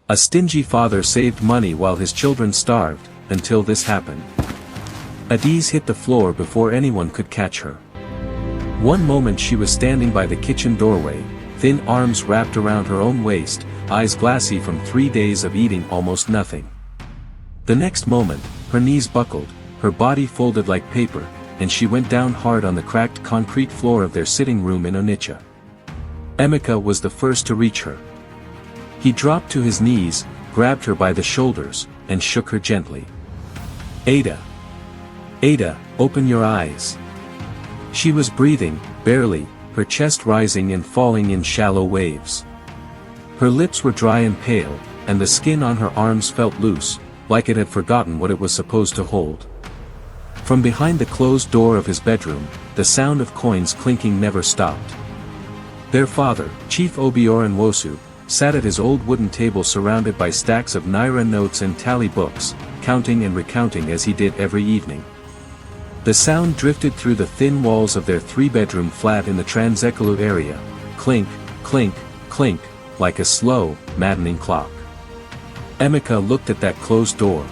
A stingy father saved money while his children starved, until this happened. Adaeze hit the floor before anyone could catch her. One moment she was standing by the kitchen doorway, thin arms wrapped around her own waist, eyes glassy from 3 days of eating almost nothing. The next moment, her knees buckled, her body folded like paper, and she went down hard on the cracked concrete floor of their sitting room in Onitsha. Emeka was the first to reach her. He dropped to his knees, grabbed her by the shoulders, and shook her gently. "Ada. Ada, open your eyes." She was breathing, barely, her chest rising and falling in shallow waves. Her lips were dry and pale, and the skin on her arms felt loose, like it had forgotten what it was supposed to hold. From behind the closed door of his bedroom, the sound of coins clinking never stopped. Their father, Chief Obiora Nwosu, sat at his old wooden table surrounded by stacks of naira notes and tally books, counting and recounting as he did every evening. The sound drifted through the thin walls of their 3-bedroom flat in the Transekulu area, clink, clink, clink, like a slow, maddening clock. Emeka looked at that closed door.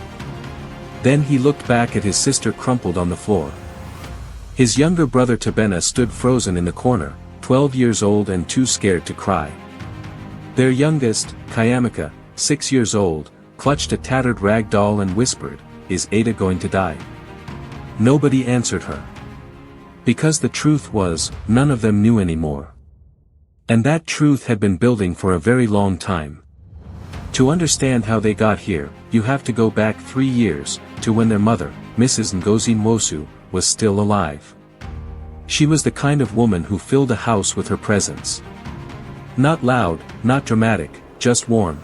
Then he looked back at his sister crumpled on the floor. His younger brother Tobenna stood frozen in the corner, 12 years old and too scared to cry. Their youngest, Chiamaka, 6 years old, clutched a tattered rag doll and whispered, "Is Ada going to die?" Nobody answered her. Because the truth was, none of them knew anymore. And that truth had been building for a very long time. To understand how they got here, you have to go back 3 years, to when their mother, Mrs. Ngozi Nwosu, was still alive. She was the kind of woman who filled a house with her presence. Not loud, not dramatic, just warm.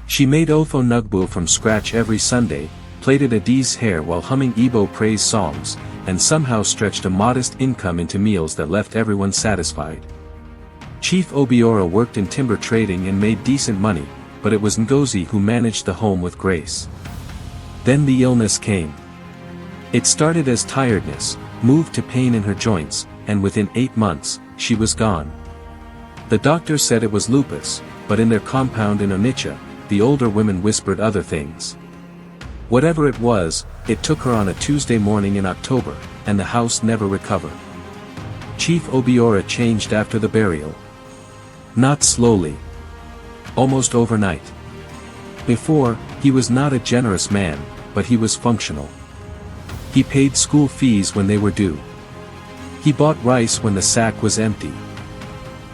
She made ofo nugbu from scratch every Sunday, plaited Adaeze's hair while humming Igbo praise songs, and somehow stretched a modest income into meals that left everyone satisfied. Chief Obiora worked in timber trading and made decent money, but it was Ngozi who managed the home with grace. Then the illness came. It started as tiredness, moved to pain in her joints, and within 8 months, she was gone. The doctor said it was lupus, but in their compound in Onitsha, the older women whispered other things. Whatever it was, it took her on a Tuesday morning in October, and the house never recovered. Chief Obiora changed after the burial. Not slowly. Almost overnight. Before, he was not a generous man, but he was functional. He paid school fees when they were due. He bought rice when the sack was empty.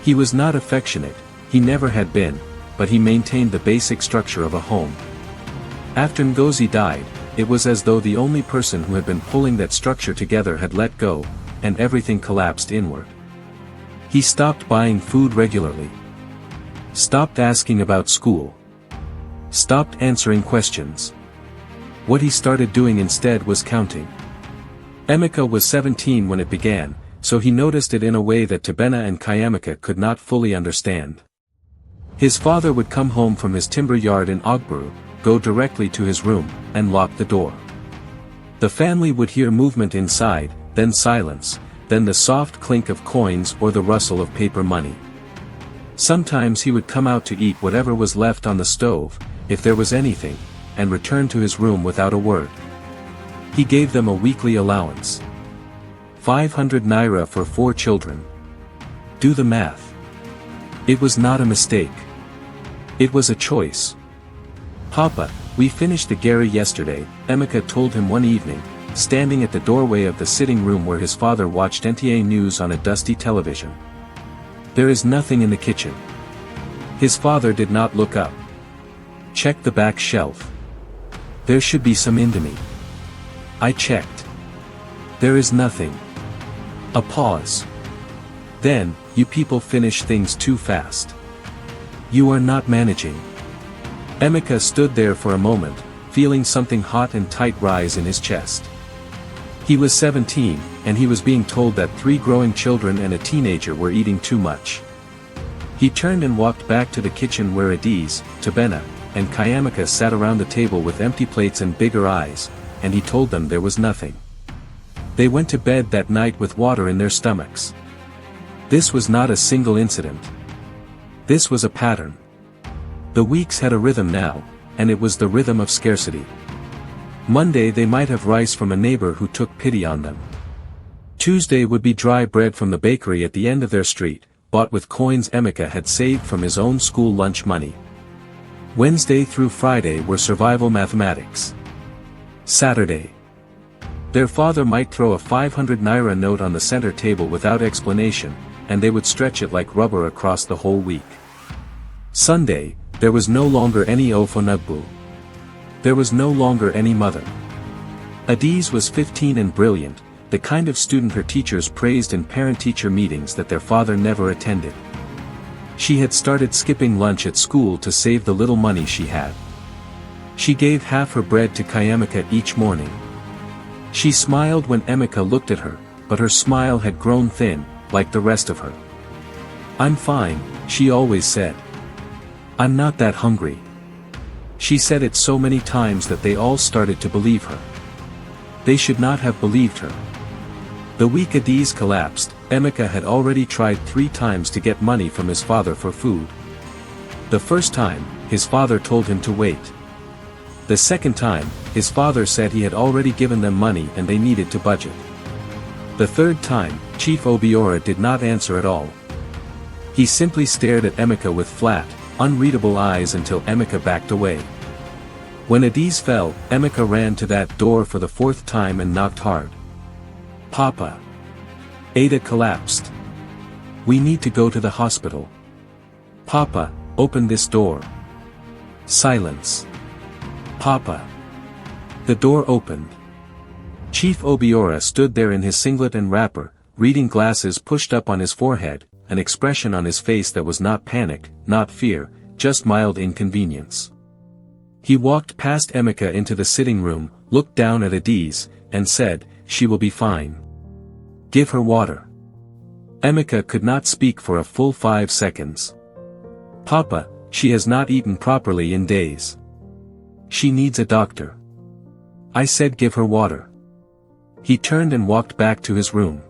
He was not affectionate, he never had been, but he maintained the basic structure of a home. After Ngozi died, it was as though the only person who had been pulling that structure together had let go, and everything collapsed inward. He stopped buying food regularly. Stopped asking about school. Stopped answering questions. What he started doing instead was counting. Emeka was 17 when it began, so he noticed it in a way that Tobenna and Chiamaka could not fully understand. His father would come home from his timber yard in Obiora, go directly to his room, and lock the door. The family would hear movement inside, then silence, then the soft clink of coins or the rustle of paper money. Sometimes he would come out to eat whatever was left on the stove, if there was anything, and return to his room without a word. He gave them a weekly allowance. 500 naira for 4 children. Do the math. It was not a mistake. It was a choice. "Papa, we finished the gari yesterday," Emeka told him one evening, standing at the doorway of the sitting room where his father watched NTA news on a dusty television. "There is nothing in the kitchen." His father did not look up. "Check the back shelf. There should be some indomie." "I checked. There is nothing." A pause. "Then, you people finish things too fast. You are not managing." Emeka stood there for a moment, feeling something hot and tight rise in his chest. He was 17, and he was being told that 3 growing children and a teenager were eating too much. He turned and walked back to the kitchen where Adaeze, Tobenna, and Chiamaka sat around the table with empty plates and bigger eyes, and he told them there was nothing. They went to bed that night with water in their stomachs. This was not a single incident. This was a pattern. The weeks had a rhythm now, and it was the rhythm of scarcity. Monday they might have rice from a neighbor who took pity on them. Tuesday would be dry bread from the bakery at the end of their street, bought with coins Emeka had saved from his own school lunch money. Wednesday through Friday were survival mathematics. Saturday. Their father might throw a 500 naira note on the center table without explanation, and they would stretch it like rubber across the whole week. Sunday, there was no longer any Ofonagbu. There was no longer any mother. Adaeze was 15 and brilliant, the kind of student her teachers praised in parent-teacher meetings that their father never attended. She had started skipping lunch at school to save the little money she had. She gave half her bread to Chiamaka each morning. She smiled when Emeka looked at her, but her smile had grown thin, like the rest of her. "I'm fine," she always said. "I'm not that hungry." She said it so many times that they all started to believe her. They should not have believed her. The week Adaeze collapsed, Emeka had already tried 3 times to get money from his father for food. The first time, his father told him to wait. The second time, his father said he had already given them money and they needed to budget. The third time, Chief Obiora did not answer at all. He simply stared at Emeka with flat, unreadable eyes until Emeka backed away. When Adaeze fell, Emeka ran to that door for the 4th time and knocked hard. "Papa. Ada collapsed. We need to go to the hospital. Papa, open this door." Silence. "Papa." The door opened. Chief Obiora stood there in his singlet and wrapper, reading glasses pushed up on his forehead, an expression on his face that was not panic, not fear, just mild inconvenience. He walked past Emeka into the sitting room, looked down at Adaeze, and said, "She will be fine. Give her water." Emeka could not speak for a full 5 seconds. "Papa, she has not eaten properly in days. She needs a doctor." "I said give her water." He turned and walked back to his room.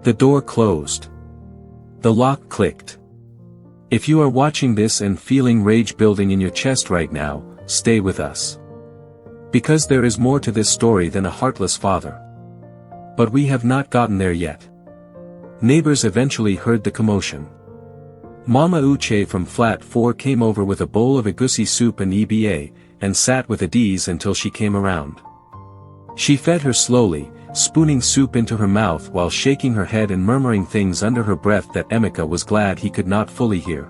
The door closed. The lock clicked. If you are watching this and feeling rage building in your chest right now, stay with us. Because there is more to this story than a heartless father. But we have not gotten there yet. Neighbors eventually heard the commotion. Mama Uche from flat 4 came over with a bowl of egusi soup and EBA, and sat with Adaeze until she came around. She fed her slowly, spooning soup into her mouth while shaking her head and murmuring things under her breath that Emeka was glad he could not fully hear.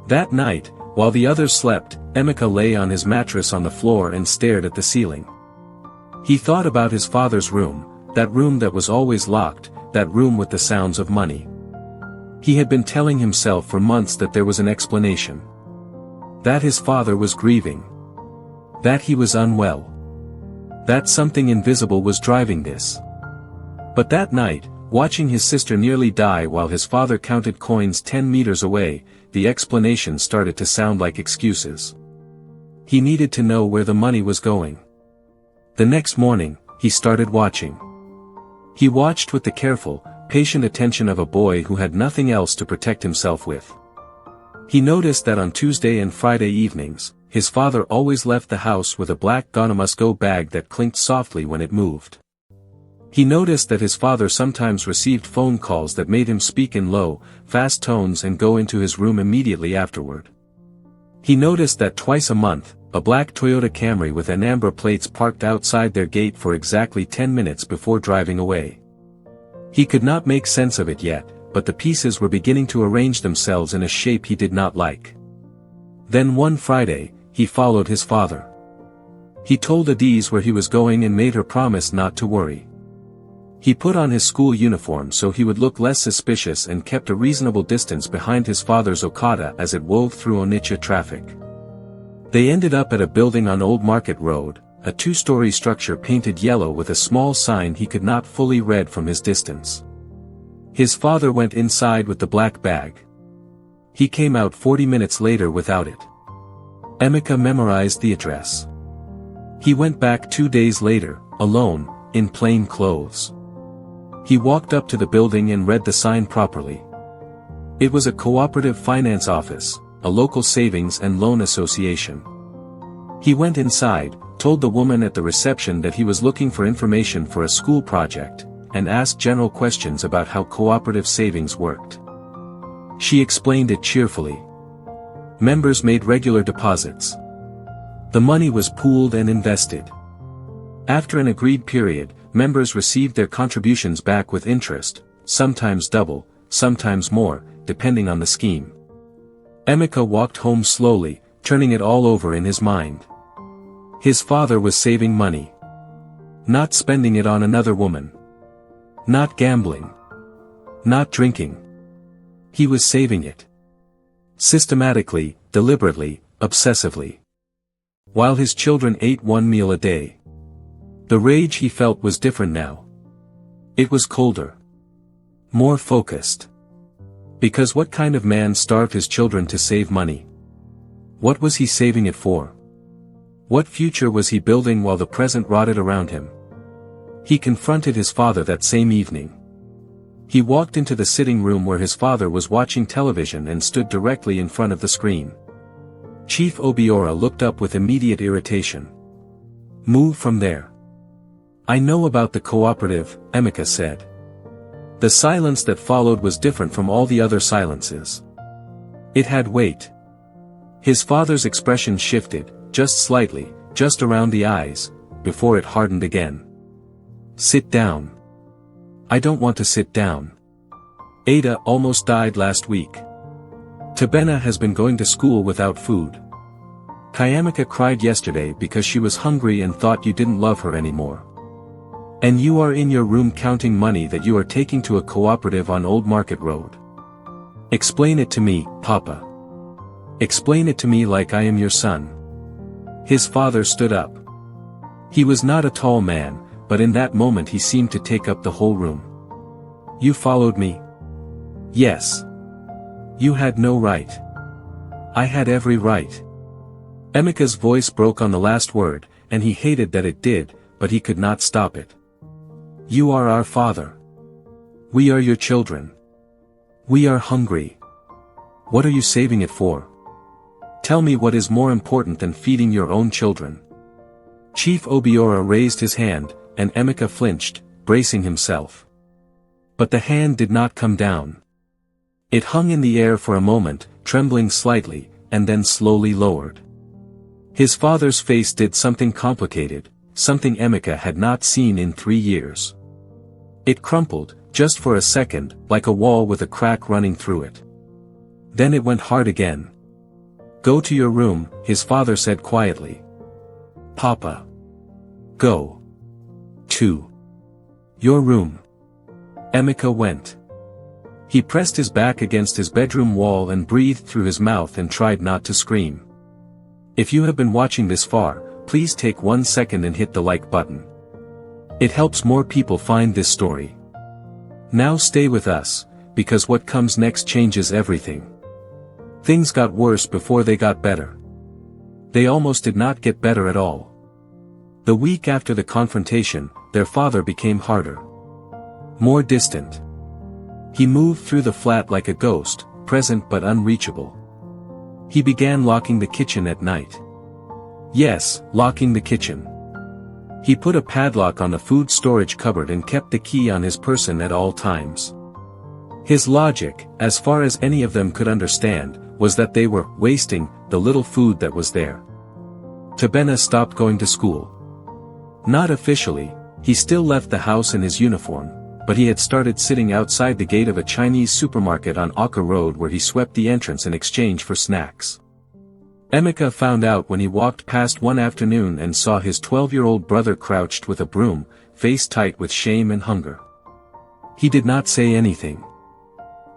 That night, while the others slept, Emeka lay on his mattress on the floor and stared at the ceiling. He thought about his father's room, that room that was always locked, that room with the sounds of money. He had been telling himself for months that there was an explanation. That his father was grieving. That he was unwell. That something invisible was driving this. But that night, watching his sister nearly die while his father counted coins 10 meters away, the explanation started to sound like excuses. He needed to know where the money was going. The next morning, he started watching. He watched with the careful, patient attention of a boy who had nothing else to protect himself with. He noticed that on Tuesday and Friday evenings, his father always left the house with a black Gonna-must-go bag that clinked softly when it moved. He noticed that his father sometimes received phone calls that made him speak in low, fast tones and go into his room immediately afterward. He noticed that twice a month, a black Toyota Camry with Anambra plates parked outside their gate for exactly 10 minutes before driving away. He could not make sense of it yet, but the pieces were beginning to arrange themselves in a shape he did not like. Then one Friday, he followed his father. He told Adaeze where he was going and made her promise not to worry. He put on his school uniform so he would look less suspicious and kept a reasonable distance behind his father's Okada as it wove through Onitsha traffic. They ended up at a building on Old Market Road, a 2-story structure painted yellow with a small sign he could not fully read from his distance. His father went inside with the black bag. He came out 40 minutes later without it. Emeka memorized the address. He went back 2 days later, alone, in plain clothes. He walked up to the building and read the sign properly. It was a cooperative finance office, a local savings and loan association. He went inside, told the woman at the reception that he was looking for information for a school project, and asked general questions about how cooperative savings worked. She explained it cheerfully. Members made regular deposits. The money was pooled and invested. After an agreed period, members received their contributions back with interest, sometimes double, sometimes more, depending on the scheme. Emeka walked home slowly, turning it all over in his mind. His father was saving money. Not spending it on another woman. Not gambling. Not drinking. He was saving it. Systematically, deliberately, obsessively. While his children ate one meal a day. The rage he felt was different now. It was colder. More focused. Because what kind of man starved his children to save money? What was he saving it for? What future was he building while the present rotted around him? He confronted his father that same evening. He walked into the sitting room where his father was watching television and stood directly in front of the screen. Chief Obiora looked up with immediate irritation. "Move from there." "I know about the cooperative," Emeka said. The silence that followed was different from all the other silences. It had weight. His father's expression shifted, just slightly, just around the eyes, before it hardened again. "Sit down." "I don't want to sit down. Ada almost died last week. Tobenna has been going to school without food. Chiamaka cried yesterday because she was hungry and thought you didn't love her anymore. And you are in your room counting money that you are taking to a cooperative on Old Market Road. Explain it to me, Papa. Explain it to me like I am your son." His father stood up. He was not a tall man, but in that moment he seemed to take up the whole room. "You followed me?" "Yes. You had no right." "I had every right." Emeka's voice broke on the last word, and he hated that it did, but he could not stop it. "You are our father. We are your children. We are hungry. What are you saving it for? Tell me what is more important than feeding your own children." Chief Obiora raised his hand, and Emeka flinched, bracing himself. But the hand did not come down. It hung in the air for a moment, trembling slightly, and then slowly lowered. His father's face did something complicated, something Emeka had not seen in 3 years. It crumpled, just for a second, like a wall with a crack running through it. Then it went hard again. "Go to your room," his father said quietly. "Papa. Go. To your room." Emeka went. He pressed his back against his bedroom wall and breathed through his mouth and tried not to scream. If you have been watching this far, please take 1 second and hit the like button. It helps more people find this story. Now stay with us, because what comes next changes everything. Things got worse before they got better. They almost did not get better at all. The week after the confrontation, their father became harder. More distant. He moved through the flat like a ghost, present but unreachable. He began locking the kitchen at night. Yes, locking the kitchen. He put a padlock on the food storage cupboard and kept the key on his person at all times. His logic, as far as any of them could understand, was that they were wasting the little food that was there. Tobenna stopped going to school. Not officially, he still left the house in his uniform, but he had started sitting outside the gate of a Chinese supermarket on Oka Road where he swept the entrance in exchange for snacks. Emeka found out when he walked past one afternoon and saw his 12-year-old brother crouched with a broom, face tight with shame and hunger. He did not say anything.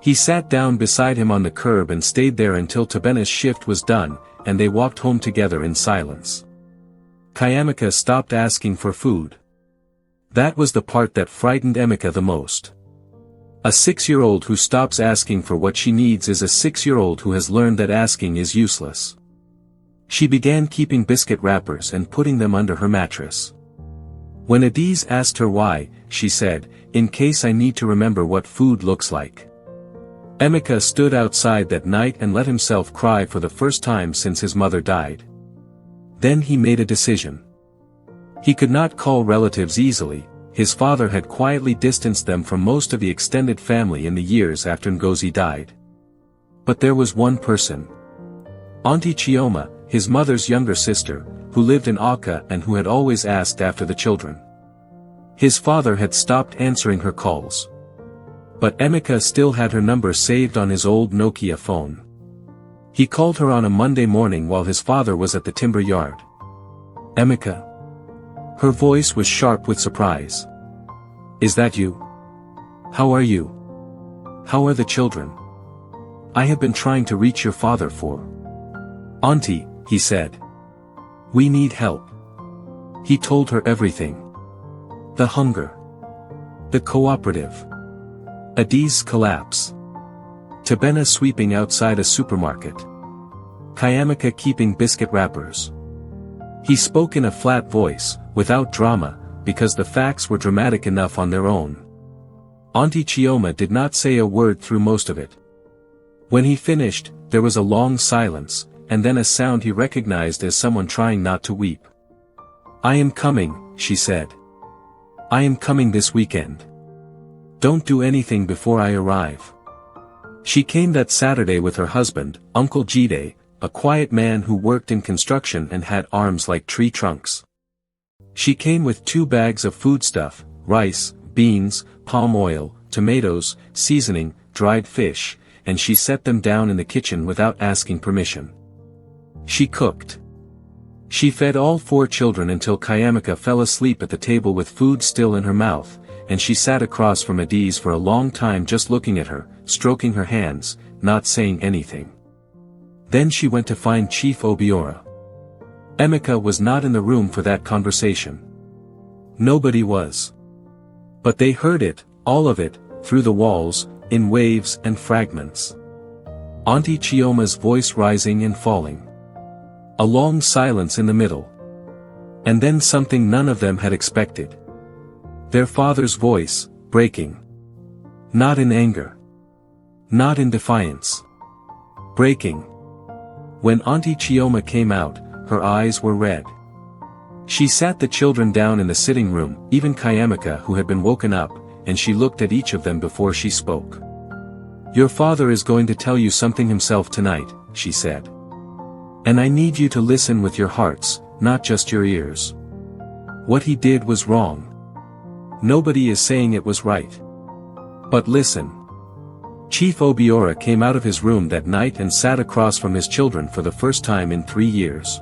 He sat down beside him on the curb and stayed there until Tobenna's shift was done, and they walked home together in silence. Chiamaka stopped asking for food. That was the part that frightened Emeka the most. A 6-year-old who stops asking for what she needs is a 6-year-old who has learned that asking is useless. She began keeping biscuit wrappers and putting them under her mattress. When Adaeze asked her why, she said, "In case I need to remember what food looks like." Emeka stood outside that night and let himself cry for the first time since his mother died. Then he made a decision. He could not call relatives easily. His father had quietly distanced them from most of the extended family in the years after Ngozi died. But there was one person. Auntie Chioma, his mother's younger sister, who lived in Aka and who had always asked after the children. His father had stopped answering her calls. But Emeka still had her number saved on his old Nokia phone. He called her on a Monday morning while his father was at the timber yard. "Emeka." Her voice was sharp with surprise. "Is that you? How are you? How are the children? I have been trying to reach your father for." "Auntie," he said. "We need help." He told her everything. The hunger. The cooperative. Adaeze's collapse. Tobenna sweeping outside a supermarket. Chiamaka keeping biscuit wrappers. He spoke in a flat voice, without drama, because the facts were dramatic enough on their own. Auntie Chioma did not say a word through most of it. When he finished, there was a long silence, and then a sound he recognized as someone trying not to weep. "I am coming," she said. "I am coming this weekend. Don't do anything before I arrive." She came that Saturday with her husband, Uncle Jide, a quiet man who worked in construction and had arms like tree trunks. She came with 2 bags of foodstuff, rice, beans, palm oil, tomatoes, seasoning, dried fish, and she set them down in the kitchen without asking permission. She cooked. She fed all 4 children until Chiamaka fell asleep at the table with food still in her mouth, and she sat across from Adaeze for a long time just looking at her, stroking her hands, not saying anything. Then she went to find Chief Obiora. Emeka was not in the room for that conversation. Nobody was. But they heard it, all of it, through the walls, in waves and fragments. Auntie Chioma's voice rising and falling. A long silence in the middle. And then something none of them had expected. Their father's voice, breaking. Not in anger. Not in defiance. Breaking. When Auntie Chioma came out, her eyes were red. She sat the children down in the sitting room, even Chiamaka who had been woken up, and she looked at each of them before she spoke. "Your father is going to tell you something himself tonight," she said. "And I need you to listen with your hearts, not just your ears. What he did was wrong. Nobody is saying it was right. But listen." Chief Obiora came out of his room that night and sat across from his children for the first time in 3 years.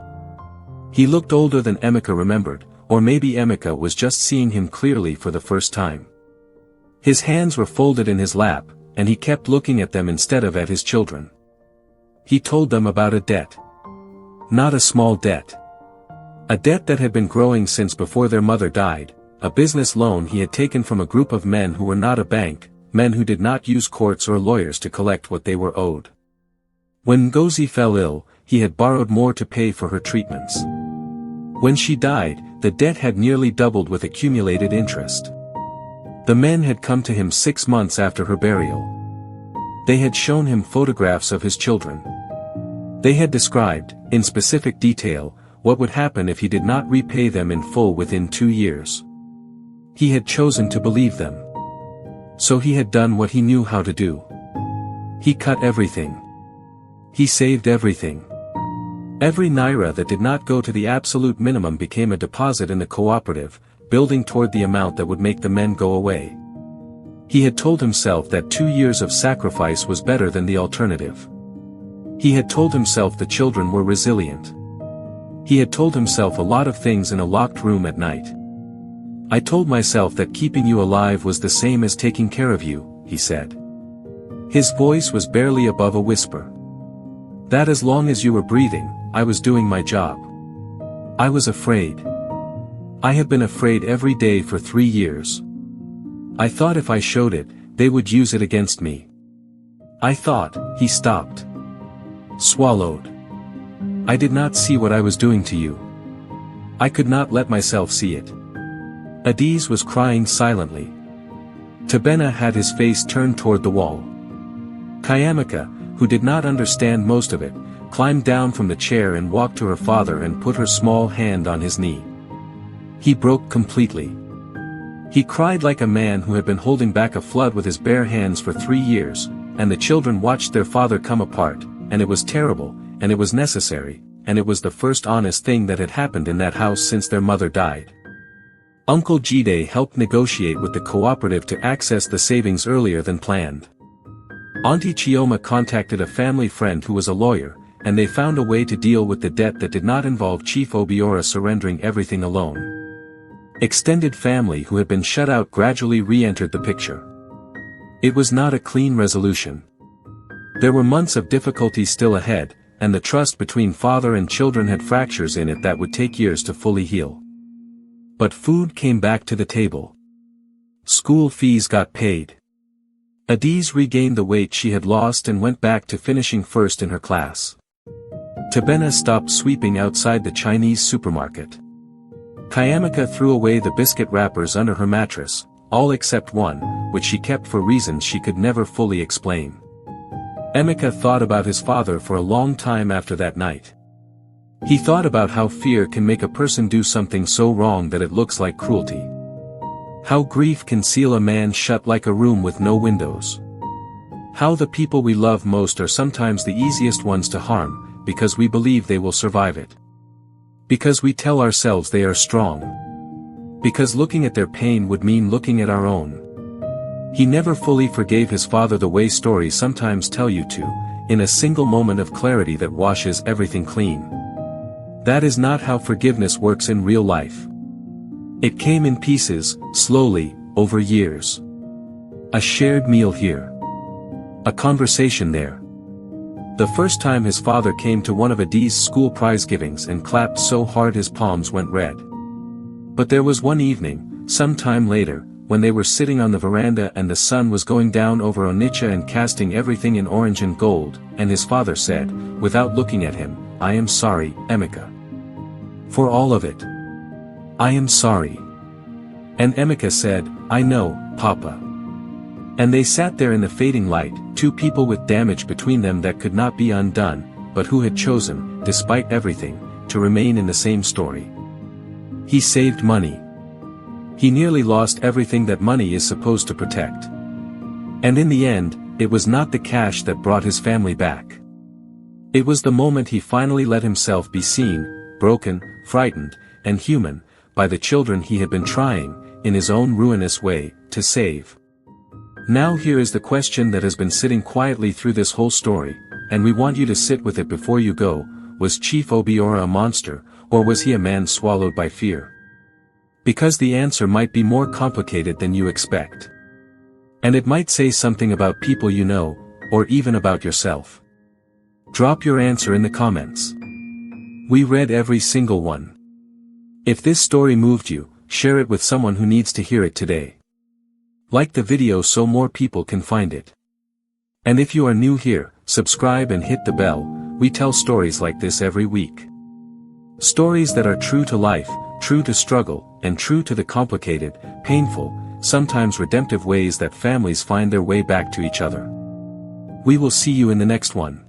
He looked older than Emeka remembered, or maybe Emeka was just seeing him clearly for the first time. His hands were folded in his lap, and he kept looking at them instead of at his children. He told them about a debt. Not a small debt. A debt that had been growing since before their mother died, a business loan he had taken from a group of men who were not a bank, men who did not use courts or lawyers to collect what they were owed. When Ngozi fell ill, he had borrowed more to pay for her treatments. When she died, the debt had nearly doubled with accumulated interest. The men had come to him 6 months after her burial. They had shown him photographs of his children. They had described, in specific detail, what would happen if he did not repay them in full within 2 years. He had chosen to believe them. So he had done what he knew how to do. He cut everything. He saved everything. Every naira that did not go to the absolute minimum became a deposit in the cooperative, building toward the amount that would make the men go away. He had told himself that 2 years of sacrifice was better than the alternative. He had told himself the children were resilient. He had told himself a lot of things in a locked room at night. "I told myself that keeping you alive was the same as taking care of you," he said. His voice was barely above a whisper. "That as long as you were breathing, I was doing my job. I was afraid. I have been afraid every day for 3 years. I thought if I showed it, they would use it against me. I thought." He stopped. Swallowed. "I did not see what I was doing to you. I could not let myself see it." Adaeze was crying silently. Tobenna had his face turned toward the wall. Chiamaka, who did not understand most of it, climbed down from the chair and walked to her father and put her small hand on his knee. He broke completely. He cried like a man who had been holding back a flood with his bare hands for 3 years, and the children watched their father come apart, and it was terrible, and it was necessary, and it was the first honest thing that had happened in that house since their mother died. Uncle Jide helped negotiate with the cooperative to access the savings earlier than planned. Auntie Chioma contacted a family friend who was a lawyer, and they found a way to deal with the debt that did not involve Chief Obiora surrendering everything alone. Extended family who had been shut out gradually re-entered the picture. It was not a clean resolution. There were months of difficulty still ahead, and the trust between father and children had fractures in it that would take years to fully heal. But food came back to the table. School fees got paid. Adaeze regained the weight she had lost and went back to finishing first in her class. Tobenna stopped sweeping outside the Chinese supermarket. Chiamaka threw away the biscuit wrappers under her mattress, all except one, which she kept for reasons she could never fully explain. Emeka thought about his father for a long time after that night. He thought about how fear can make a person do something so wrong that it looks like cruelty. How grief can seal a man shut like a room with no windows. How the people we love most are sometimes the easiest ones to harm, because we believe they will survive it. Because we tell ourselves they are strong. Because looking at their pain would mean looking at our own. He never fully forgave his father the way stories sometimes tell you to, in a single moment of clarity that washes everything clean. That is not how forgiveness works in real life. It came in pieces, slowly, over years. A shared meal here. A conversation there. The first time his father came to one of Adaeze's school prize givings and clapped so hard his palms went red. But there was one evening, some time later, when they were sitting on the veranda and the sun was going down over Onitsha and casting everything in orange and gold, and his father said, without looking at him, "I am sorry, Emeka. For all of it. I am sorry." And Emeka said, "I know, Papa." And they sat there in the fading light, two people with damage between them that could not be undone, but who had chosen, despite everything, to remain in the same story. He saved money. He nearly lost everything that money is supposed to protect. And in the end, it was not the cash that brought his family back. It was the moment he finally let himself be seen, broken, frightened, and human, by the children he had been trying, in his own ruinous way, to save. Now here is the question that has been sitting quietly through this whole story, and we want you to sit with it before you go. Was Chief Obiora a monster, or was he a man swallowed by fear? Because the answer might be more complicated than you expect. And it might say something about people you know, or even about yourself. Drop your answer in the comments. We read every single one. If this story moved you, share it with someone who needs to hear it today. Like the video so more people can find it. And if you are new here, subscribe and hit the bell. We tell stories like this every week. Stories that are true to life, true to struggle, and true to the complicated, painful, sometimes redemptive ways that families find their way back to each other. We will see you in the next one.